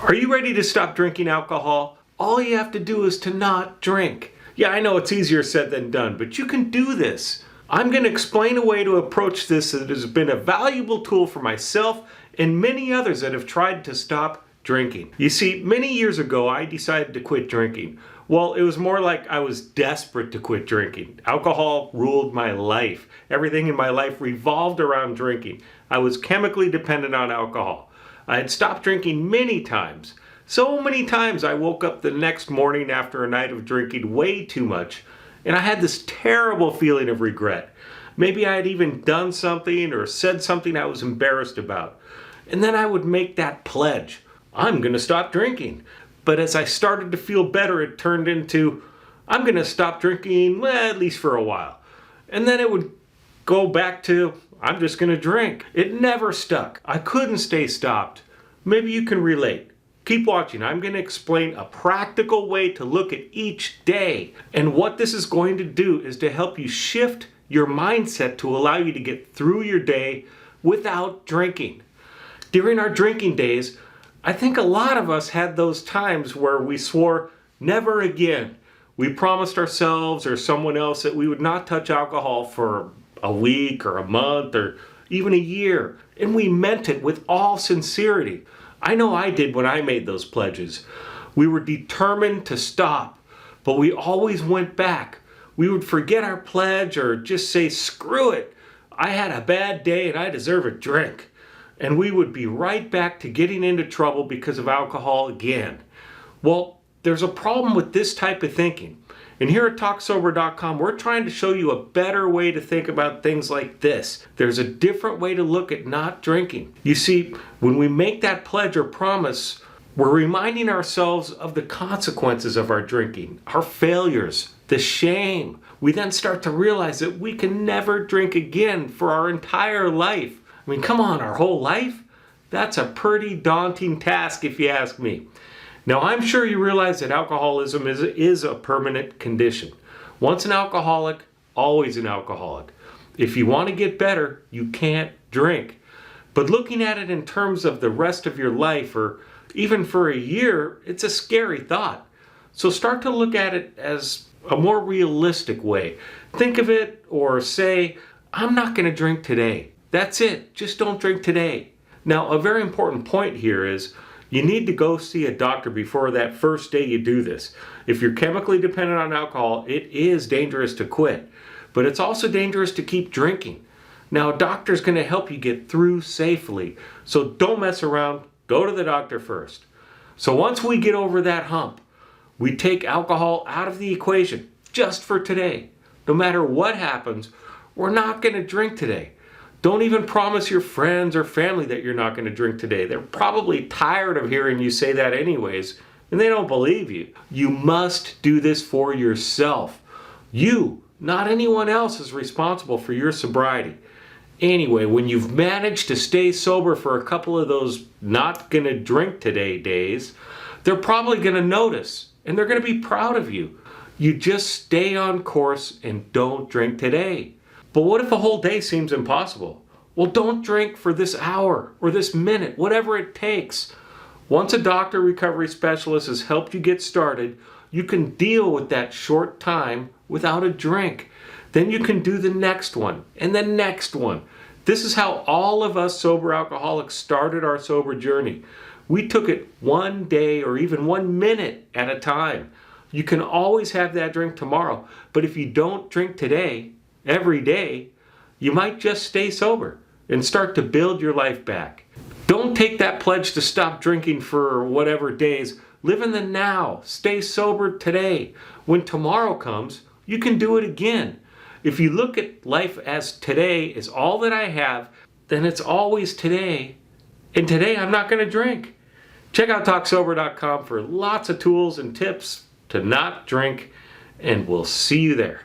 Are you ready to stop drinking alcohol? All you have to do is to not drink. Yeah, I know it's easier said than done, but you can do this. I'm going to explain a way to approach this that has been a valuable tool for myself and many others that have tried to stop drinking. You see, many years ago, I decided to quit drinking. Well, it was more like I was desperate to quit drinking. Alcohol ruled my life. Everything in my life revolved around drinking. I was chemically dependent on alcohol. I had stopped drinking many times. So many times I woke up the next morning after a night of drinking way too much, and I had this terrible feeling of regret. Maybe I had even done something or said something I was embarrassed about. And then I would make that pledge. I'm going to stop drinking. But as I started to feel better, it turned into, I'm going to stop drinking, well, at least for a while. And then it would go back to, I'm just going to drink. It never stuck. I couldn't stay stopped. Maybe you can relate. Keep watching. I'm going to explain a practical way to look at each day. And what this is going to do is to help you shift your mindset to allow you to get through your day without drinking. During our drinking days, I think a lot of us had those times where we swore never again. We promised ourselves or someone else that we would not touch alcohol for a week or a month or even a year. And we meant it with all sincerity. I know I did when I made those pledges. We were determined to stop, but we always went back. We would forget our pledge or just say, screw it. I had a bad day and I deserve a drink. And we would be right back to getting into trouble because of alcohol again. Well, there's a problem with this type of thinking. And here at TalkSober.com, we're trying to show you a better way to think about things like this. There's a different way to look at not drinking. You see, when we make that pledge or promise, we're reminding ourselves of the consequences of our drinking, our failures, the shame. We then start to realize that we can never drink again for our entire life. I mean, come on, our whole life? That's a pretty daunting task if you ask me. Now, I'm sure you realize that alcoholism is a permanent condition. Once an alcoholic, always an alcoholic. If you want to get better, you can't drink. But looking at it in terms of the rest of your life or even for a year, it's a scary thought. So start to look at it as a more realistic way. Think of it or say, I'm not going to drink today. That's it. Just don't drink today. Now, a very important point here is you need to go see a doctor before that first day you do this. If you're chemically dependent on alcohol, it is dangerous to quit, but it's also dangerous to keep drinking. Now, a doctor's going to help you get through safely, so don't mess around. Go to the doctor first. So once we get over that hump, we take alcohol out of the equation just for today. No matter what happens, we're not going to drink today. Don't even promise your friends or family that you're not going to drink today. They're probably tired of hearing you say that anyways, and they don't believe you. You must do this for yourself. You, not anyone else, is responsible for your sobriety. Anyway, when you've managed to stay sober for a couple of those not going to drink today days, they're probably going to notice, and they're going to be proud of you. You just stay on course and don't drink today. But what if a whole day seems impossible? Well, don't drink for this hour or this minute, whatever it takes. Once a doctor recovery specialist has helped you get started, you can deal with that short time without a drink. Then you can do the next one and the next one. This is how all of us sober alcoholics started our sober journey. We took it one day or even 1 minute at a time. You can always have that drink tomorrow, but if you don't drink today, every day, you might just stay sober and start to build your life back. Don't take that pledge to stop drinking for whatever days. Live in the now. Stay sober today. When tomorrow comes, you can do it again. If you look at life as today is all that I have, then it's always today. And today I'm not going to drink. Check out TalkSober.com for lots of tools and tips to not drink, and we'll see you there.